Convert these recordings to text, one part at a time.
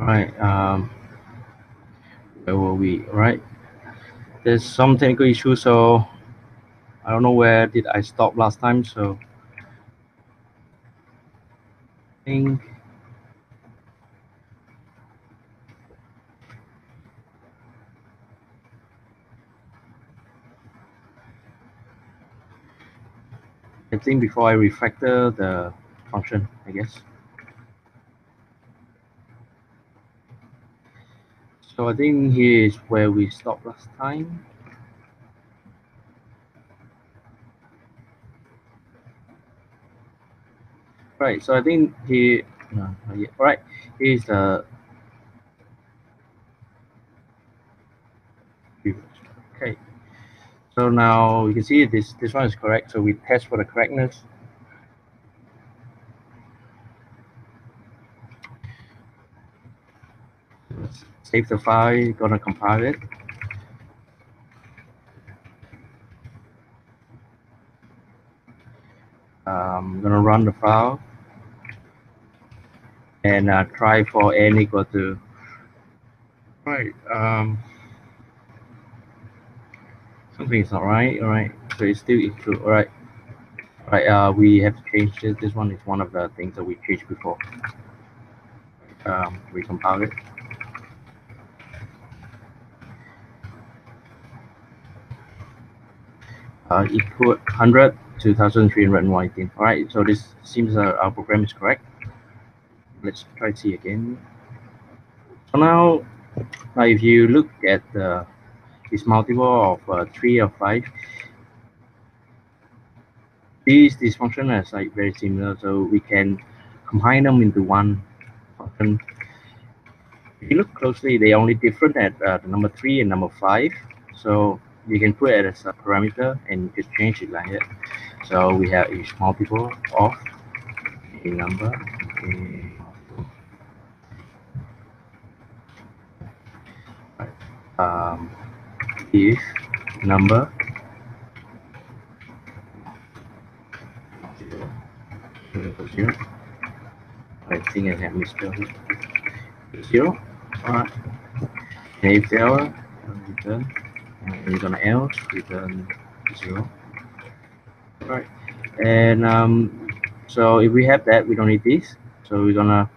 Right. Where were we? Right. There's some technical issue, so I don't know where did I stop last time. So think I think before I refactor the function, I guess. So I think here is where we stopped last time. Right. So I think here, no, not yet. Right. Here's the okay. So now you can see this one is correct. So we test for the correctness. Let's save the file. Gonna compile it. Gonna run the file and try for n equal to right. Something is not right. All right. So it's still equal. All right. All right. We have to change this. This one is one of the things that we changed before. Recompile it. Equal 100 to 1318. All right. So this seems our program is correct. Let's try to see again. So now if you look at this multiple of 3 or 5, these functions are like very similar, so we can combine them into one function. If you look closely, they are only different at the number 3 and number 5. So you can put it as a parameter and just change it like that. So we have each multiple of a number. If number 0, I think I have misspelled it. 0. Alright. And if the error, return. And you're gonna else return 0. Right. And so if we have that, we don't need this. So we're gonna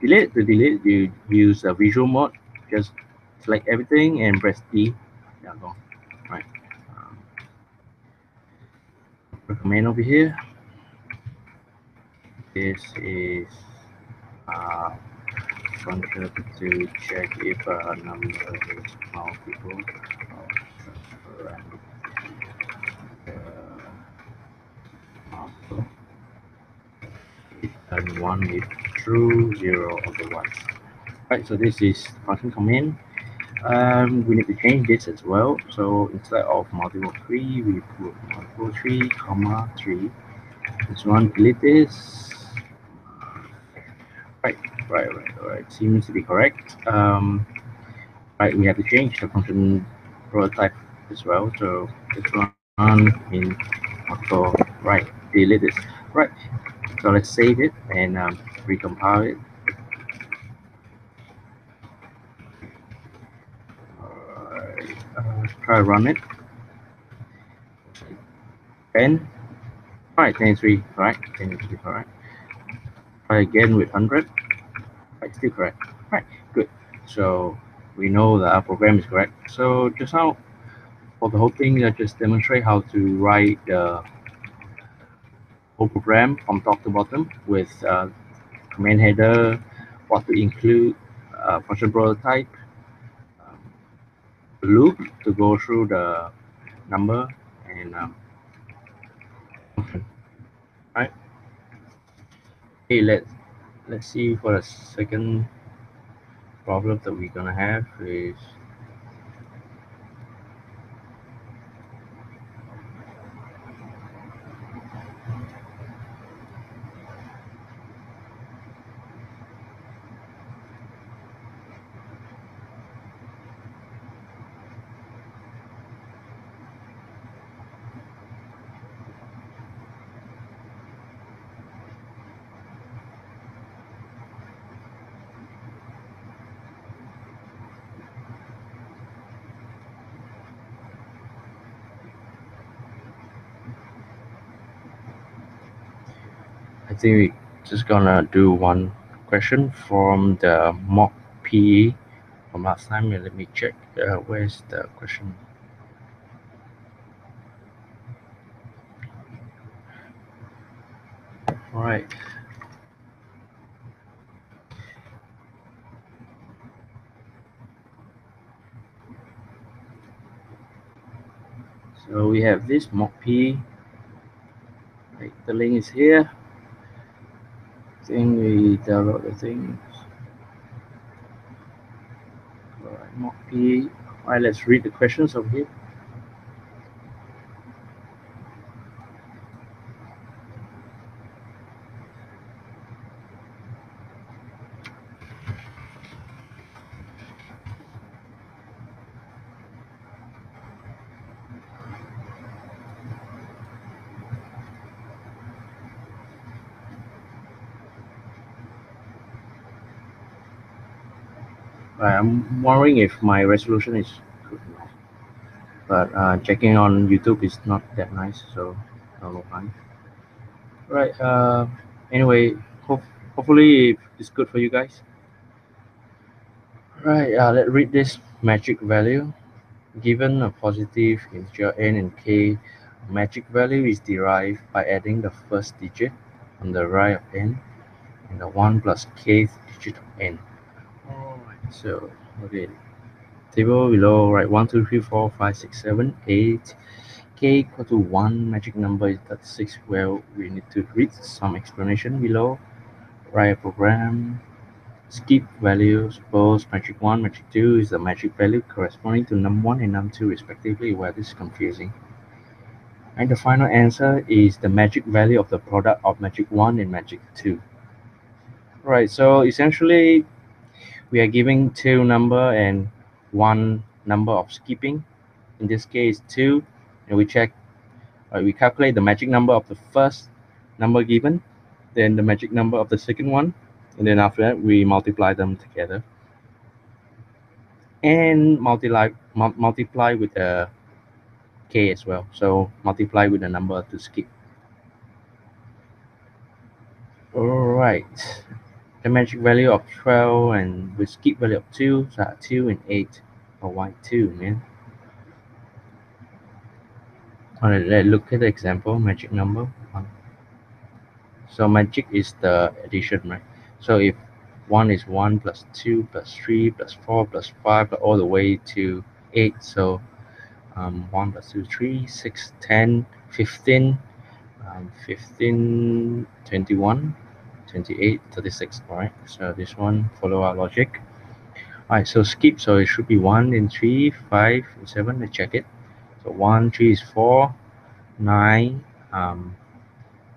delete. To delete, you use a visual mode. Just select everything and press D. Yeah, go. Right. Command over here. This is function to check if a number is multiple of transparent. And 1 is true, 0 otherwise. Right, so this is function command. We need to change this as well. So instead of multiple 3, we put multiple 3, comma 3. This one, delete this. Right. Seems to be correct. Right, we have to change the function prototype as well. So this one in auto. Right, delete this. Right. So let's save it and recompile it. Try run it. 10. Alright, 10 is 3, correct. 10 is 3, correct. Try again with 100. Right, still correct. Right, good. So we know that our program is correct. So just now, for the whole thing, I just demonstrate how to write the whole program from top to bottom with command header, what to include, function prototype, um, loop to go through the number, and function. Right. Okay, let's see for the second problem that we're gonna have is I think we just gonna do one question from the mock PE from last time. Let me check. Where's the question? All right. So we have this mock PE. Right, the link is here. I think we download the thing. All right, mock PE. All right, let's read the questions over here. I'm wondering if my resolution is good enough, but checking on YouTube is not that nice, so I don't know why. Right. Anyway, hopefully it's good for you guys. Right. Let's read this magic value. Given a positive integer n and k, magic value is derived by adding the first digit on the right of n and the 1 plus kth digit of n. Alright, so okay. Table below, right? 1, 2, 3, 4, 5, 6, 7, 8. K equal to 1, magic number is 36. Well, we need to read some explanation below. Write a program. Skip values. Suppose magic 1, magic 2 is the magic value corresponding to num1 and num2 respectively. Well, this is confusing. And the final answer is the magic value of the product of magic 1 and magic 2. Right, so essentially we are giving two number and one number of skipping. In this case 2, and we calculate the magic number of the first number given, then the magic number of the second one, and then after that we multiply them together and multiply with the k as well. So multiply with the number to skip. All right, the magic value of 12 and with skip value of 2, so 2 and 8. Oh, why 2, man? All right, let's look at the example. Magic number 1. So magic is the addition, right? So if 1 is 1 plus 2 plus 3 plus 4 plus 5 all the way to 8. So 1 plus 2, 3, 6, 10, 15, 15, 21, 28, 36. All right. So this one follow our logic. All right. So skip. So it should be 1 and 3, 5, and 7. Let's check it. So 1, 3 is 4, 9, 9,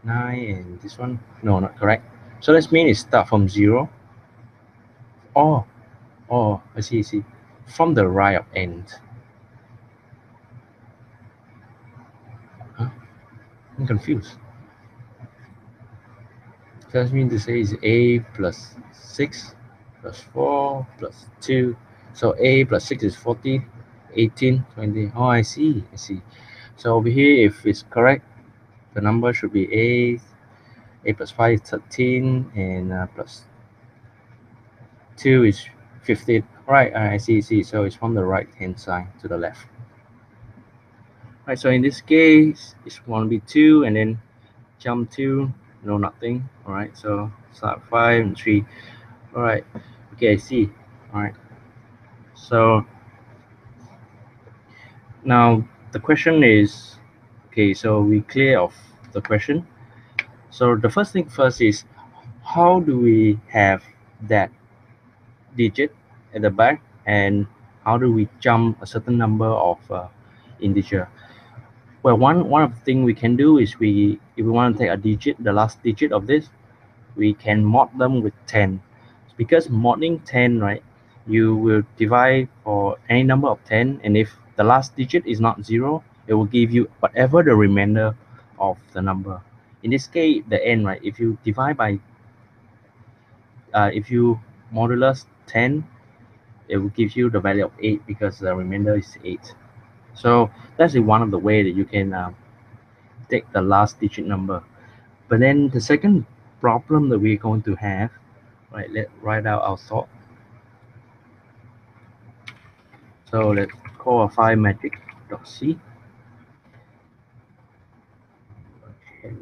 and this one, no, not correct. So that means it start from 0. Oh, I see. From the right of end. Huh? I'm confused. So that means to say is a plus 6 plus 4 plus 2. So a plus 6 is 14, 18, 20. Oh, I see. So over here, if it's correct, the number should be a plus 5 is 13, and plus 2 is 15. Right, I see. So it's from the right hand side to the left. Right, so in this case, it's going to be 2 and then jump 2, no, nothing. All right, so start 5 and 3. All right, okay, I see. All right, so now the question is, okay, so we clear off the question. So the first thing first is, how do we have that digit at the back, and how do we jump a certain number of integer? Well, one of the things we can do is if we want to take a digit, the last digit of this, we can mod them with 10. Because modding 10, right, you will divide for any number of 10, and if the last digit is not 0, it will give you whatever the remainder of the number. In this case, the n, right, if you divide by if you modulus 10, it will give you the value of 8 because the remainder is 8. So that's one of the way that you can take the last digit number. But then the second problem that we're going to have. Right, let's write out our thought. So let's call a file magic.c. Okay.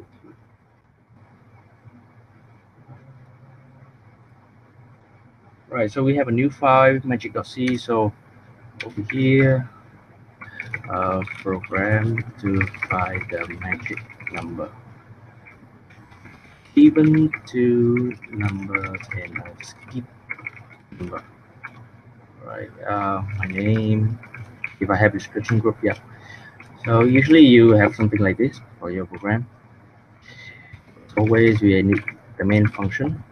Right, so we have a new file magic.c. So over here, program to find the magic number given to number and I'll skip number. Right, my name. If I have description group, yeah. So usually you have something like this for your program. Always we need the main function.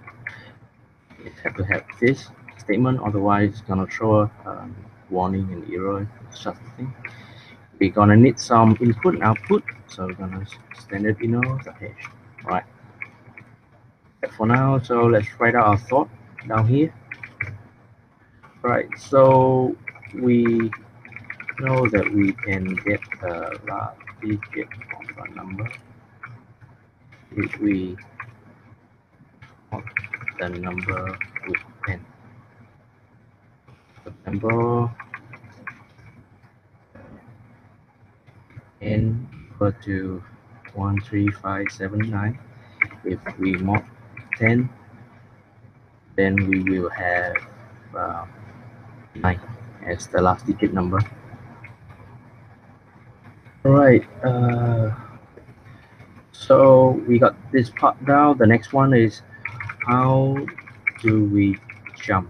It have to have this statement, otherwise it's gonna throw a warning and error, such a thing. We're gonna need some input and output, so we're gonna standard hash. Right. For now, so let's write out our thought down here. Right. So we know that we can get the last digit of a number if we want the number with n. The number n equal to 13579. If we mod 10, then we will have 9 as the last digit number. Right. So we got this part down. The next one is how do we jump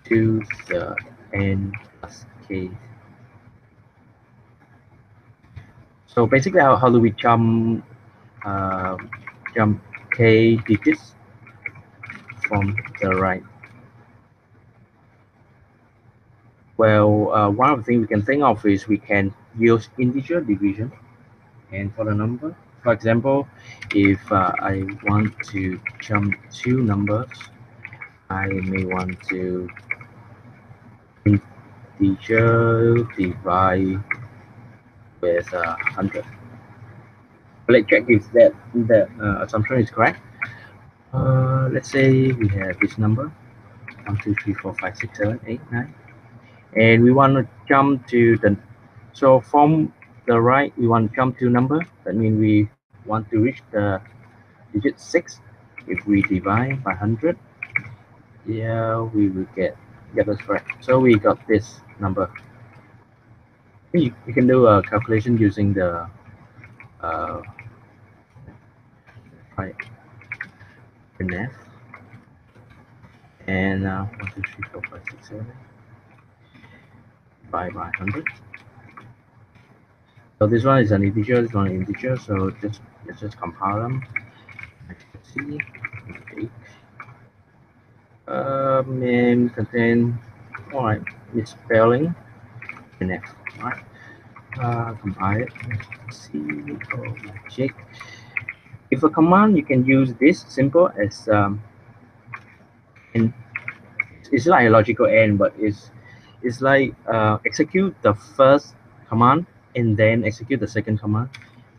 to the n plus k? So basically, how do we jump k digits from the right? Well, one of the things we can think of is we can use integer division. And for the number, for example, if I want to jump two numbers, I may want to integer divide with 100. Let's check if that assumption is correct. Let's say we have this number 1, 2, 3, 4, 5, 6, 7, 8, 9, and we want to jump to the. So from the right, we want to jump to number. That means we want to reach the digit 6. If we divide by 100, yeah, we will get this correct. So we got this number. You can do a calculation using the right math and 1, 2, 3, 4, 5, 6, 7 by 100. So this one is an integer, this one is an integer. So let's just compile them. Let's see. Okay. And contain, all right, misspelling and F. All right. Compile it. Let's see. Oh, check. If a command, you can use this simple as and it's like a logical AND, but it's like execute the first command and then execute the second command.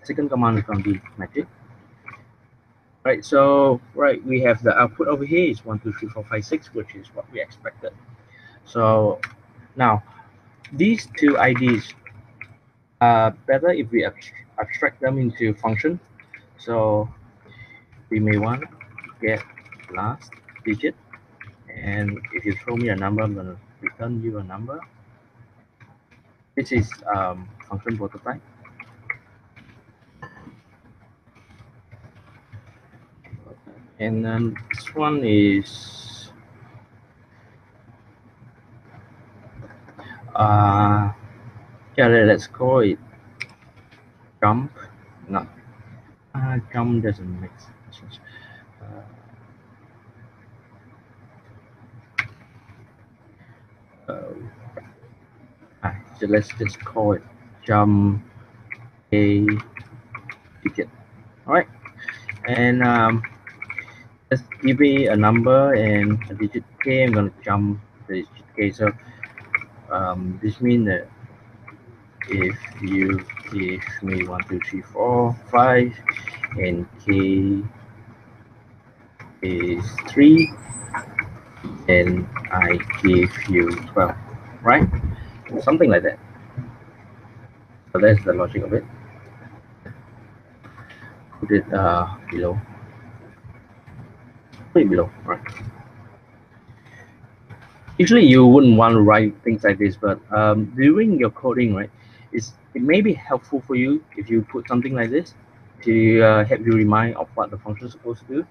Second command is going to be magic. Right, so we have the output over here is 1, 2, 3, 4, 5, 6, which is what we expected. So now these two IDs are better if we abstract them into function. So we may want to get last digit, and if you throw me a number, I'm going to return you a number. This is function prototype. And then this one is yeah, let's call it jump. No, jump doesn't make sense. So let's just call it jump a digit. All right, and just give me a number and a digit k. I'm gonna jump the digit k. So this means that if you give me 1, 2, 3, 4, 5, and k is 3, and I give you 12, right? Something like that. So that's the logic of it. Put it below. Put it below, right? Usually you wouldn't want to write things like this, but during your coding, right, it may be helpful for you if you put something like this to help you remind of what the function is supposed to do.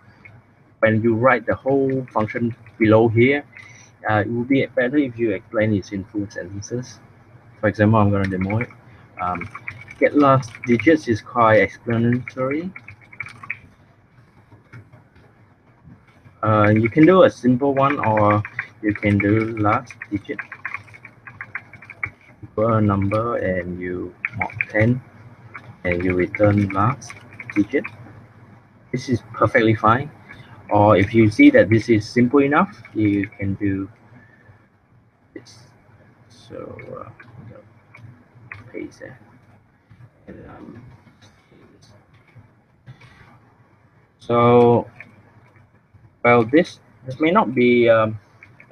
When you write the whole function below here, it would be better if you explain it in full sentences. For example, I'm going to demo it. Get last digits is quite explanatory. You can do a simple one, or you can do last digit. You put a number and you mark 10, and you return last digit. This is perfectly fine. Or if you see that this is simple enough, you can do this. So paste that. And, so, well, this may not be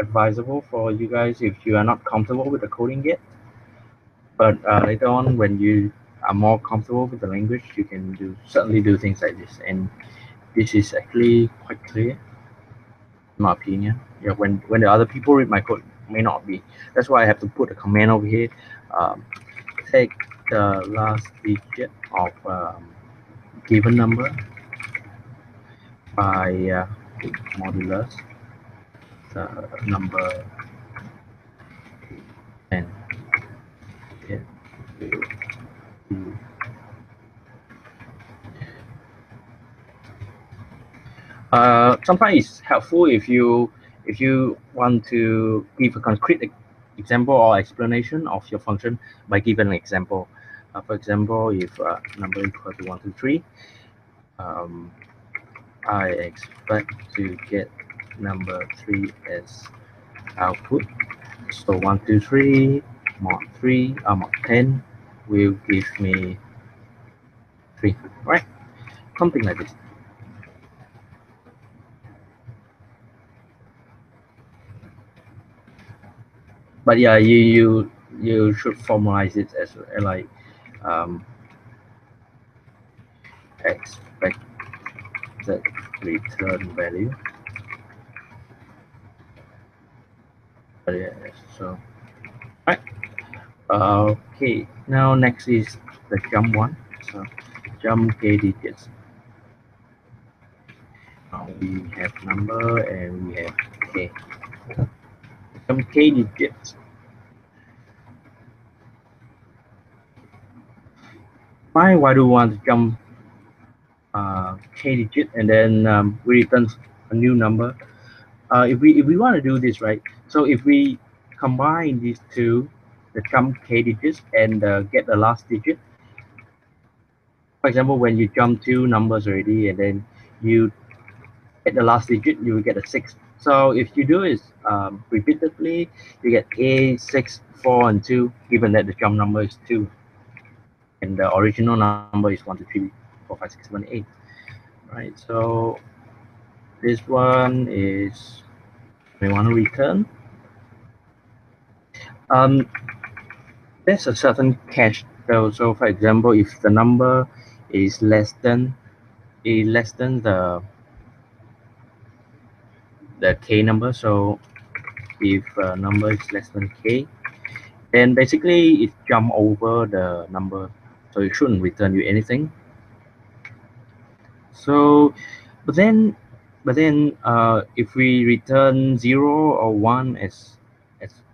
advisable for you guys if you are not comfortable with the coding yet. But later on, when you are more comfortable with the language, you can certainly do things like this. And this is actually quite clear, in my opinion. Yeah, when the other people read my code, may not be. That's why I have to put a command over here. Take the last digit of given number by modulus the number 10. Yeah. Sometimes it's helpful if you want to give a concrete example or explanation of your function by giving an example. For example, if number equal to 1, 2, 3, I expect to get number 3 as output. So 1, 2, 3 mod 3 mod 10 will give me 3, right? Something like this. But yeah, you should formalize it as like expected return value. Yeah, so right. Okay, now next is the jump one. So jump k digits. We have number and we have k. Jump k digits. Why do we want to jump k digit and then we return a new number? If we want to do this, right? So if we combine these two, the jump k digits and get the last digit. For example, when you jump two numbers already and then you get the last digit, you will get a 6. So if you do it repeatedly, you get a 6, 4, and 2, given that the jump number is 2. And the original number is 1, 2, 3, 4, 5, 6, 7, 8. Right, so this one is we want to return. There's a certain cache though. So for example, if the number is less than the k number, so if number is less than k, then basically it jump over the number, so it shouldn't return you anything. So but then if we return 0 or 1 as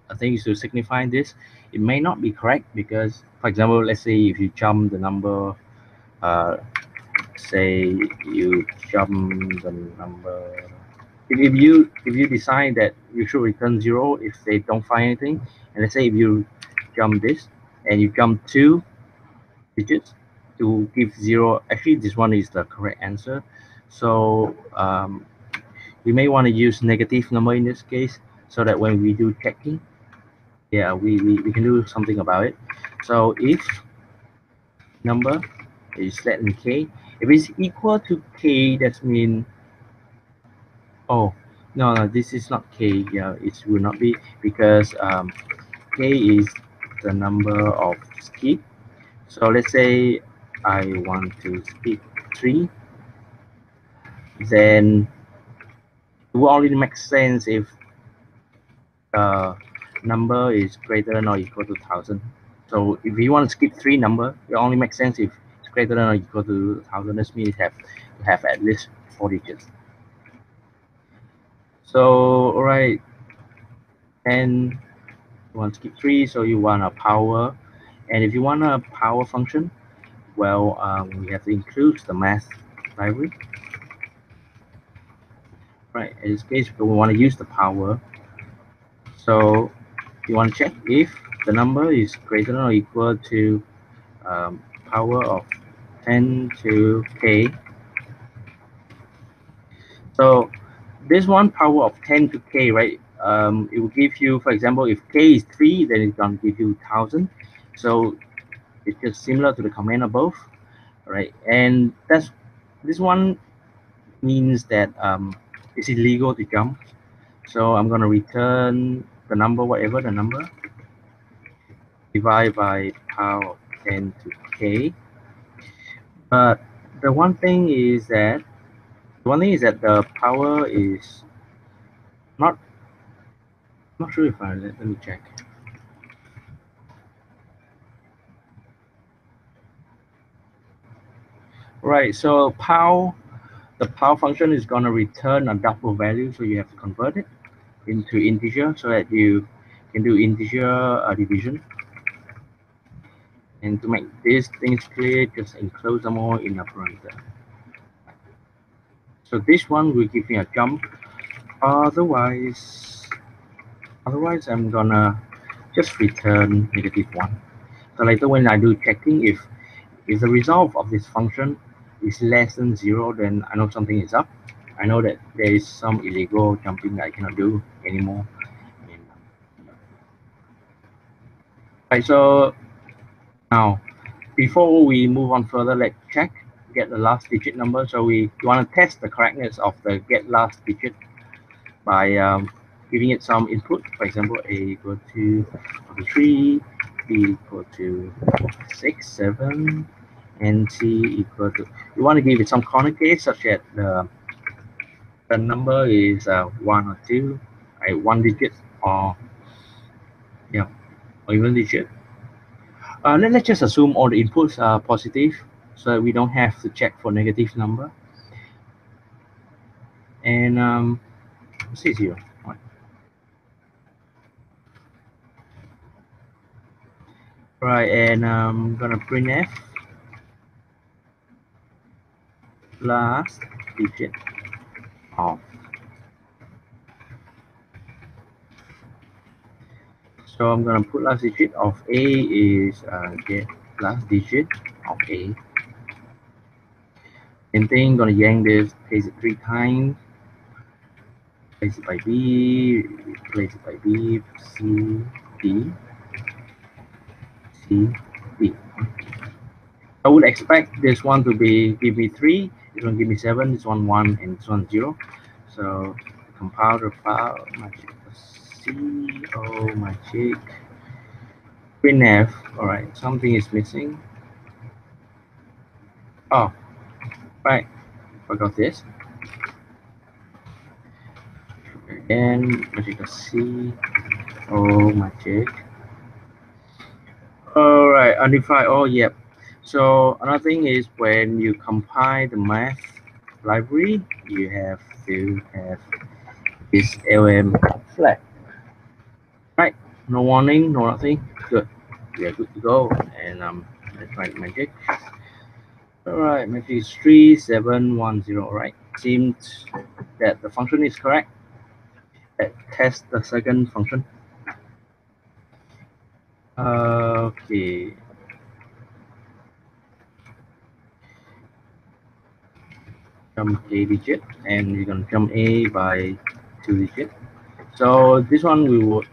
a thing to signify this, it may not be correct, because for example, let's say if you jump the number, say you jump the number, if you decide that you should return 0 if they don't find anything, and let's say if you jump this and you jump 2 digits to give 0, actually this one is the correct answer. So we may want to use negative number in this case, so that when we do checking, yeah, we can do something about it. So if number is less than k, If it's equal to k, that means, oh, no, this is not k. Yeah, it will not be, because k is the number of skip. So let's say I want to skip 3, then it will only make sense if the number is greater than or equal to 1000. So if you want to skip 3 number, it only makes sense if it's greater than or equal to 1000. That means you have at least 4 digits. So alright, and you want to skip 3, so you want a power. And if you want a power function, well, we have to include the math library. Right, in this case, we want to use the power. So you want to check if the number is greater than or equal to power of 10 to k. So this one, power of 10 to k, right? It will give you, for example, if k is 3, then it's going to give you 1000. So it's just similar to the command above, right? And this one means that it's illegal to jump. So I'm going to return the number, whatever the number, divide by power 10 to k. But the one thing is that the power is not sure if let me check. Right, so the power function is going to return a double value, so you have to convert it into integer so that you can do integer division. And to make these things clear, just enclose them all in a parameter. So this one will give me a jump. Otherwise I'm gonna just return -1. So later when I do checking, if the result of this function is less than 0, then I know something is up. I know that there is some illegal jumping that I cannot do anymore. Right, so now before we move on further, let's get the last digit number. So we want to test the correctness of the get last digit by giving it some input. For example, a equal to 3, b equal to 6, 7, and c equal to. You want to give it some corner case such that the number is 1 or 2, one digit, or yeah, or even digit. Let's just assume all the inputs are positive, so that we don't have to check for negative number. And say 0. Right. Right, and I'm gonna printf last digit of. So I'm gonna put last digit of a is get last digit of a. And then gonna yank this, paste it 3 times, place it by b, place it by b, c, d, c, d. I would expect this one to give me 3, this one give me 7, this one 1, and this one 0. So compile the file, magic magic printf. Alright, something is missing. Oh, right, forgot this. Again, magic magic. Alright, undefined. Oh, yep. So another thing is when you compile the math library, you have to have this LM flag. Right, no warning, no nothing. Good. We are good to go. And let's try magic. Alright, magic is 3710. Right. Seems that the function is correct. Let's test the second function. Okay. Jump a digit, and we're gonna jump a by 2 digits. So this one we would,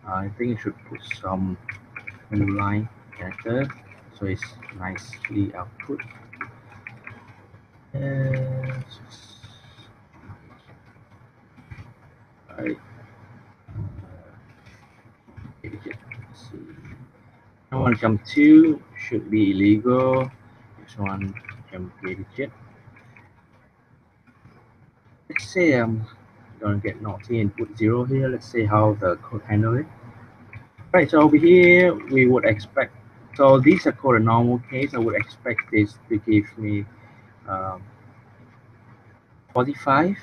I think it should put some new line character. so it's nicely output. Right. Let's see. One jump 2 should be illegal. This one jump digit. Let's say I'm gonna get naughty and put 0 here. Let's see how the code handle it. Right, so over here we would expect, so these are called a normal case. I would expect this to give me 45.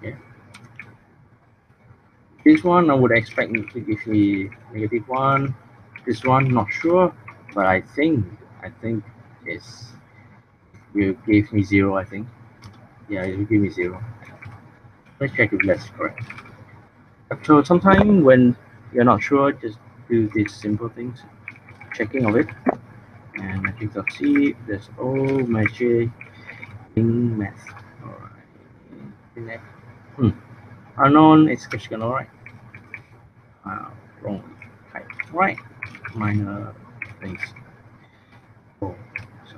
Yeah. This one I would expect to give me -1. This one not sure, but I think it's will give me 0. I think, yeah, it will give me 0. Let's check if that's correct. So sometimes when you're not sure, just do these simple things, checking of it, and magic.c. There's all magic in math. Alright. Unknown expression. Alright. Wrong type. Right. Minor things. Oh, so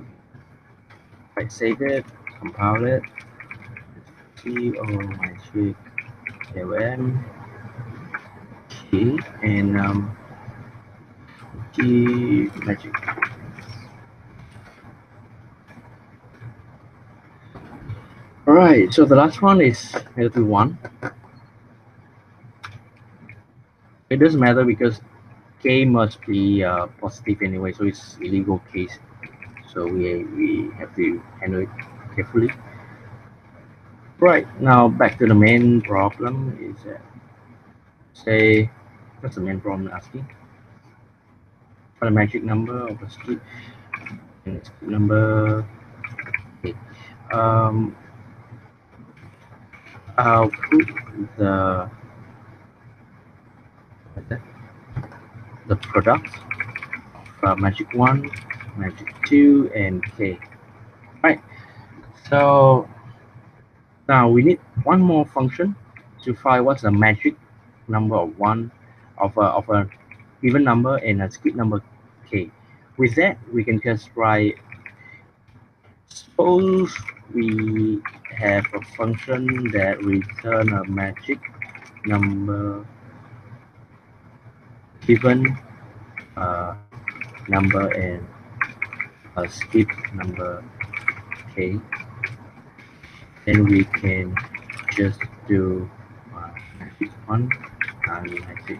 right, save it, compile it. C O magic LM key and G magic. Alright, so the last one is -1. It doesn't matter because K must be positive anyway, so it's illegal case. So we have to handle it carefully. Right, now back to the main problem is say, what's the main problem asking? For the magic number of a skip, and skip number. Okay. I'll put the product of magic 1, magic 2, and K. Right. So now we need one more function to find what's the magic number of one of a given number and a skip number K. With that, we can just write. Suppose we have a function that return a magic number given number and a skip number K. Then we can just do magic 1 and magic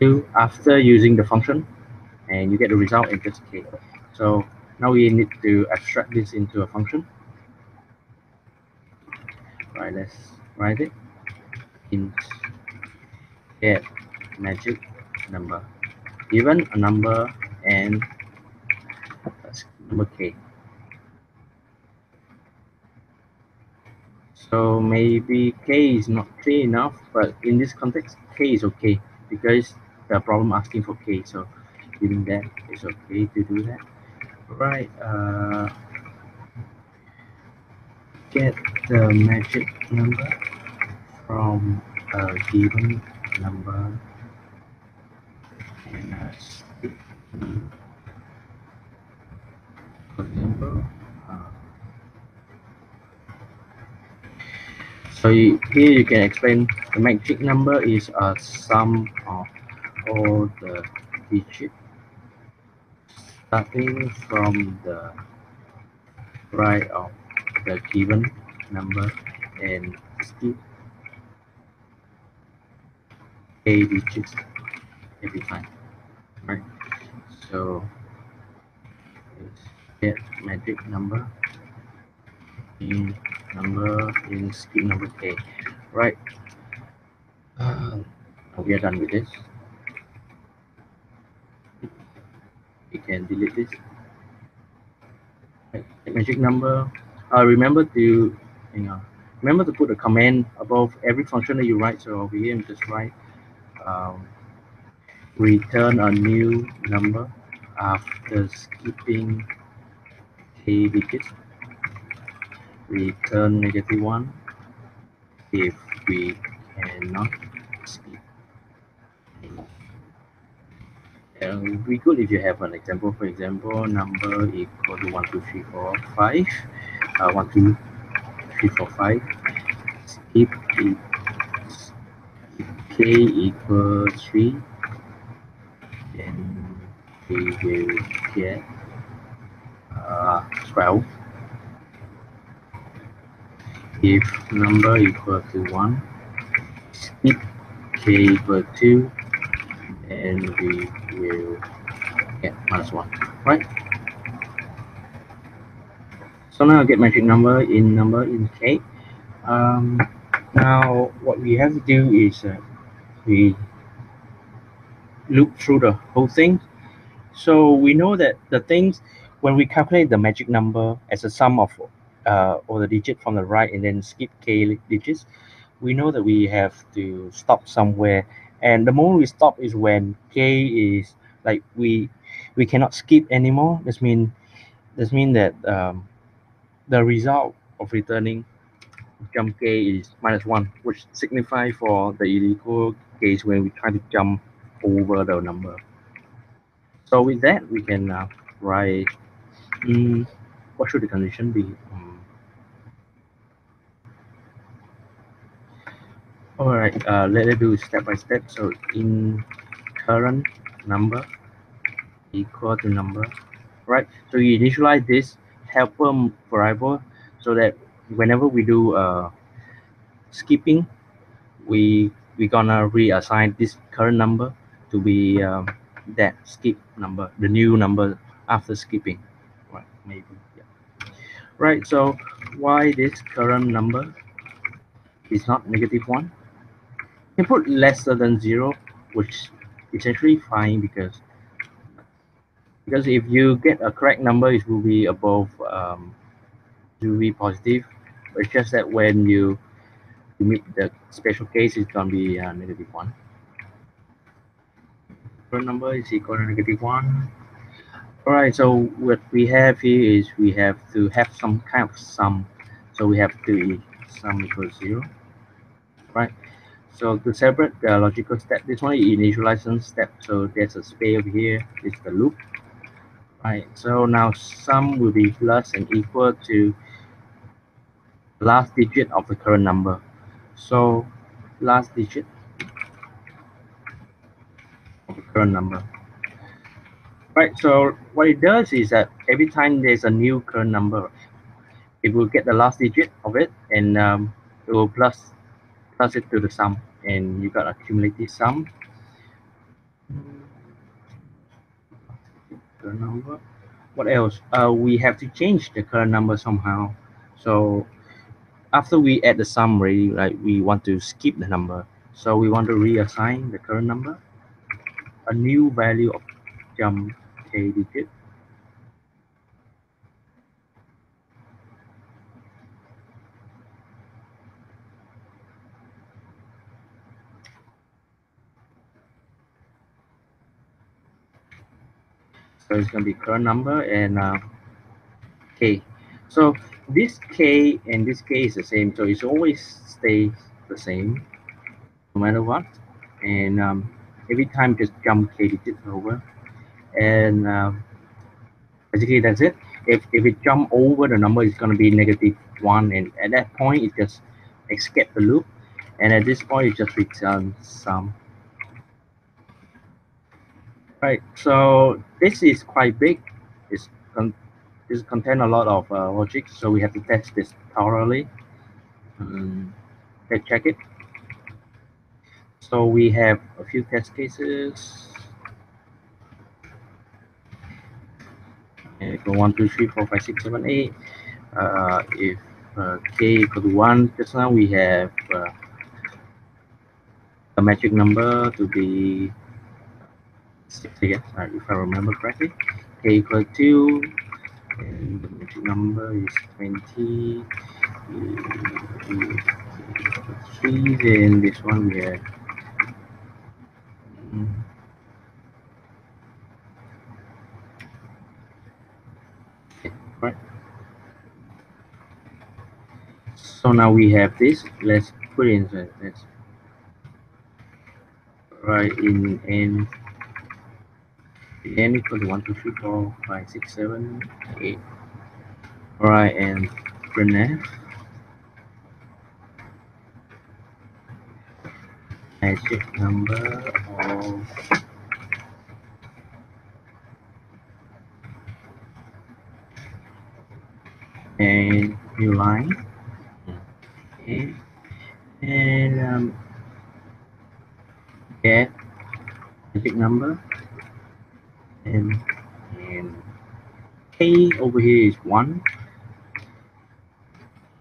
2 after using the function, and you get the result in just K. So now we need to abstract this into a function. Right, let's write it. Int get magic number, given a number and number K. So maybe K is not clear enough, but in this context, K is okay because the problem asking for K. So given that, it's okay to do that. Right. Get the magic number from a given number and for example. So here you can explain the magic number is a sum of all the digits starting from the right of the given number and skip K digits every time. Right. So let's get magic number in skip number K. Right. We are done with this. We can delete this. Right. Magic number. Remember to put a comment above every function that you write. So over here, I'm just write return a new number after skipping K digits. Return -1 if we cannot skip. It would be good if you have an example. For example, number equal to 1, 2, 3, 4, 5. 1, 2, 3, 4, 5. If k equal 3, then we will get 12. If number equal to 1, if k equal 2, then we will get -1, right? So now I get magic number in k. Now what we have to do is we loop through the whole thing. So we know that the things, when we calculate the magic number as a sum of all the digit from the right and then skip k digits, we know that we have to stop somewhere. And the moment we stop is when k is like we cannot skip anymore. This mean that the result of returning jump k is -1, which signify for the illegal case when we try to jump over the number. So with that, we can write, what should the condition be? All right, let's do step by step. So in current number equal to number, right? So you initialize this helper variable so that whenever we do skipping, we gonna reassign this current number to be that skip number, the new number after skipping, right? Maybe, yeah. Right. So why this current number is not -1? You can put lesser than 0, which is actually fine because if you get a correct number, it will be above, it will be positive. But it's just that when you meet the special case, it's gonna be -1. Current number is equal to -1. All right, so what we have here is we have to have some kind of sum. So we have to sum equals 0, right? So to separate the logical step, this one is initialization step. So there's a space over here. It's the loop, right? So now sum will be plus and equal to last digit of the current number. So last digit of the current number. Right, so what it does is that every time there's a new current number, it will get the last digit of it and it will plus it to the sum, and you got a cumulative sum. Current number. What else? We have to change the current number somehow. So after we add the sum already, like we want to skip the number, so we want to reassign the current number a new value of jump k digit. So it's going to be current number and k. So this k and this k is the same, so it always stays the same no matter what. And every time just jump k digits over, and basically that's it. If it jump over the number, it's going to be -1, and at that point it just escape the loop, and at this point it just returns sum. Right, so this is quite big. It's this contain a lot of logic, so we have to test this thoroughly. Let's check it. So we have a few test cases. And go 1, 2, 3, 4, 5, 6, 7, 8. If k equal to 1, just now we have the magic number to be 6 again, if I remember correctly. K equal 2, and the magic number is 20. 3, then this one we have right. So now we have this. Let's put in let's write in n n equal to 1, 2, 3, 4, 5, 6, 7, 8. Alright, and printf magic number of a new line. Okay, and get magic number, and k over here is 1.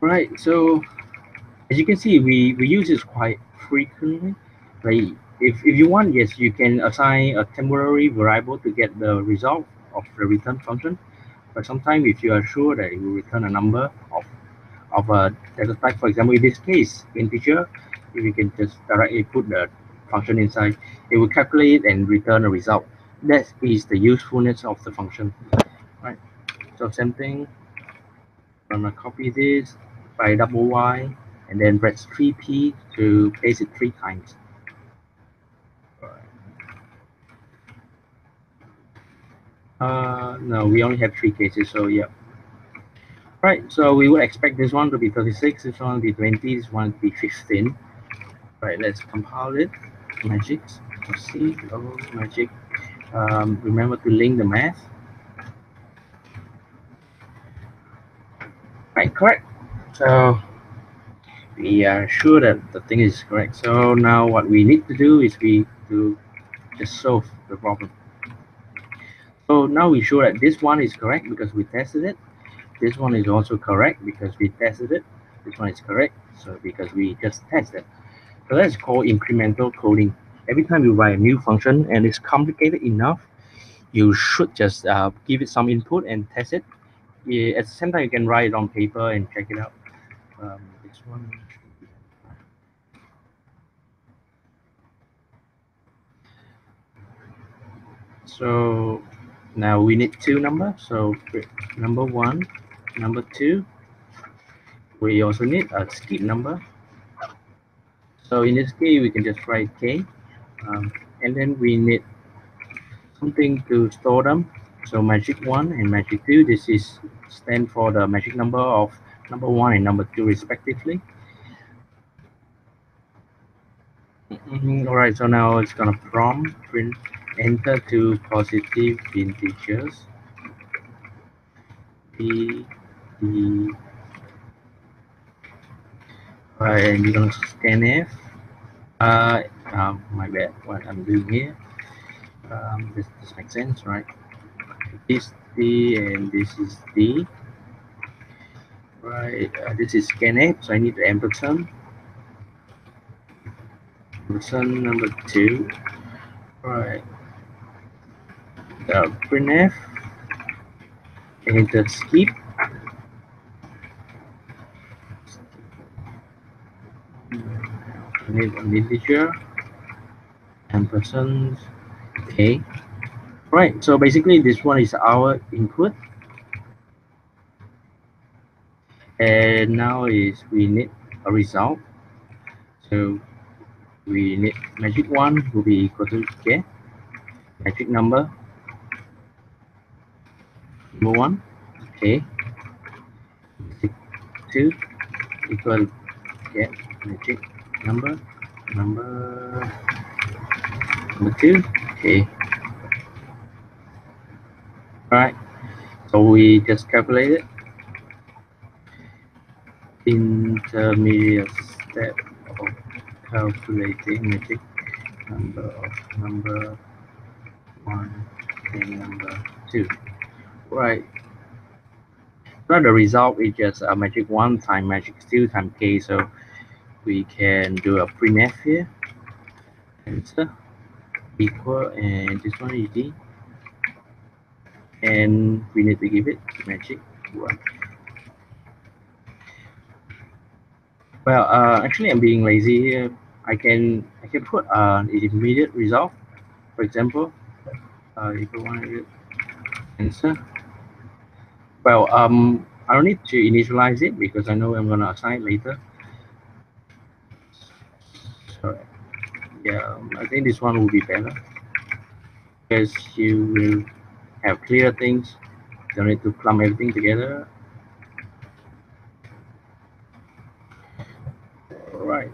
Right, so as you can see, we use this quite frequently. Like if you want, yes, you can assign a temporary variable to get the result of the return function. But sometimes if you are sure that it will return a number of a data type, for example, in this case, integer, if you can just directly put the function inside, it will calculate and return a result. That is the usefulness of the function, right? So same thing, I'm gonna copy this by double Y and then press 3P to paste it 3 times. No, we only have 3 cases, so yeah. Right, so we would expect this one to be 36, this one to be 20, this one to be 15. Right, let's compile it. Magic, see, oh, magic. Remember to link the math. Right, correct. So we are sure that the thing is correct. So now what we need to do is we to just solve the problem. So now we show that this one is correct because we tested it. This one is also correct because we tested it. This one is correct, so because we just tested. So that's called incremental coding. Every time you write a new function and it's complicated enough, you should just give it some input and test it. Yeah, at the same time, you can write it on paper and check it out. This one. So now we need 2 numbers. So number 1, number 2. We also need a skip number. So in this case, we can just write k, and then we need something to store them. So magic 1 and magic 2. This is stand for the magic number of number 1 and number 2 respectively. All right, so now it's gonna prompt print enter two positive integers b d. Right, and you're gonna scanf. My bad, what I'm doing here. This makes sense, right? This D and this is D. Right, this is scanf, so I need the ampersand. Ampersand number 2. Right, printf and the skip. Need an integer ampersand k. Right, so basically this one is our input, and now is we need a result. So we need magic 1 will be equal to k, magic number 1, k, magic 2 equal k, magic number 2, k. Right, so we just calculate it. Intermediate step of calculating magic number of number 1 and number 2. Right. So the result is just a magic 1 times magic 2 times k. So we can do a printf here. Answer equal, and this one is d. And we need to give it magic 1. Well, actually, I'm being lazy here. I can put an immediate result. For example, equal 1 answer. Well, I don't need to initialize it because I know I'm gonna assign later. So yeah, I think this one will be better. Because you will have clear things. Don't need to clump everything together. All right.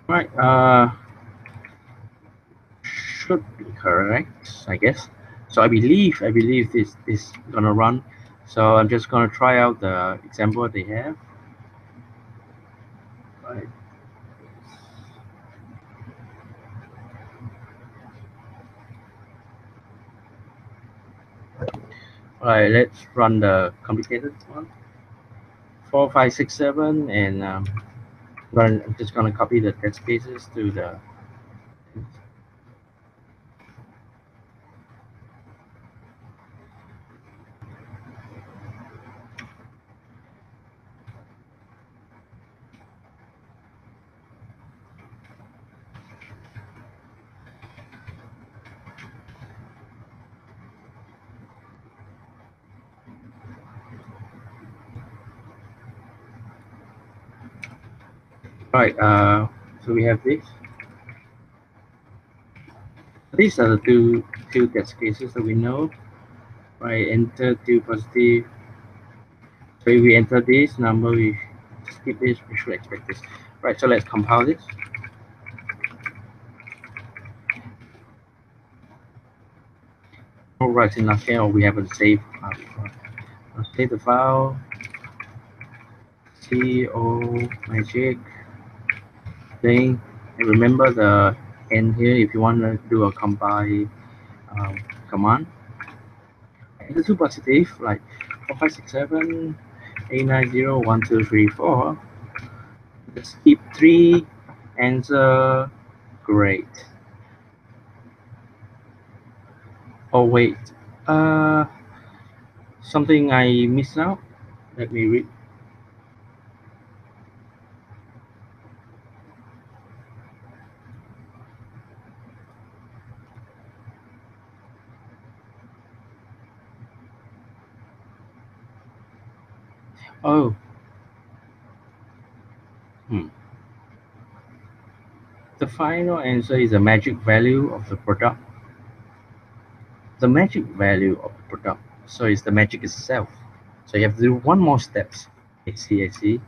Right. Should be correct, I guess. So I believe this is gonna run. So I'm just gonna try out the example they have. Right. All right. Let's run the complicated one. 4, 5, 6, 7, and I'm just gonna copy the test cases to the. All right. So we have this. These are the two test cases that we know. Right. Enter two positive. So if we enter this number, we skip this. We should expect this. Right. So let's compile this. All right. In nothing, we have a save. I'll save the file. CO magic thing. And remember the end here if you want to do a compile command. The two positive like 4, 5, 6, 7, 8, 9, 0, 1, 2, 3, 4. Just keep 3. Answer great. Oh wait, uh, something I missed out. Let me read. Oh, hmm. The final answer is the magic value of the product. The magic value of the product. So it's the magic itself. So you have to do one more steps. I see, I see.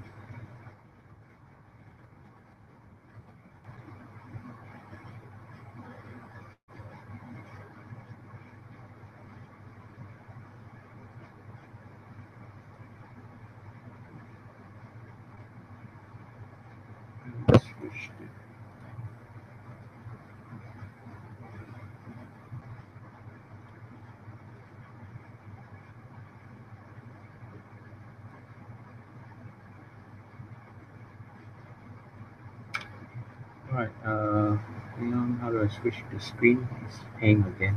Alright, hang on, how do I switch the screen? It's paying again.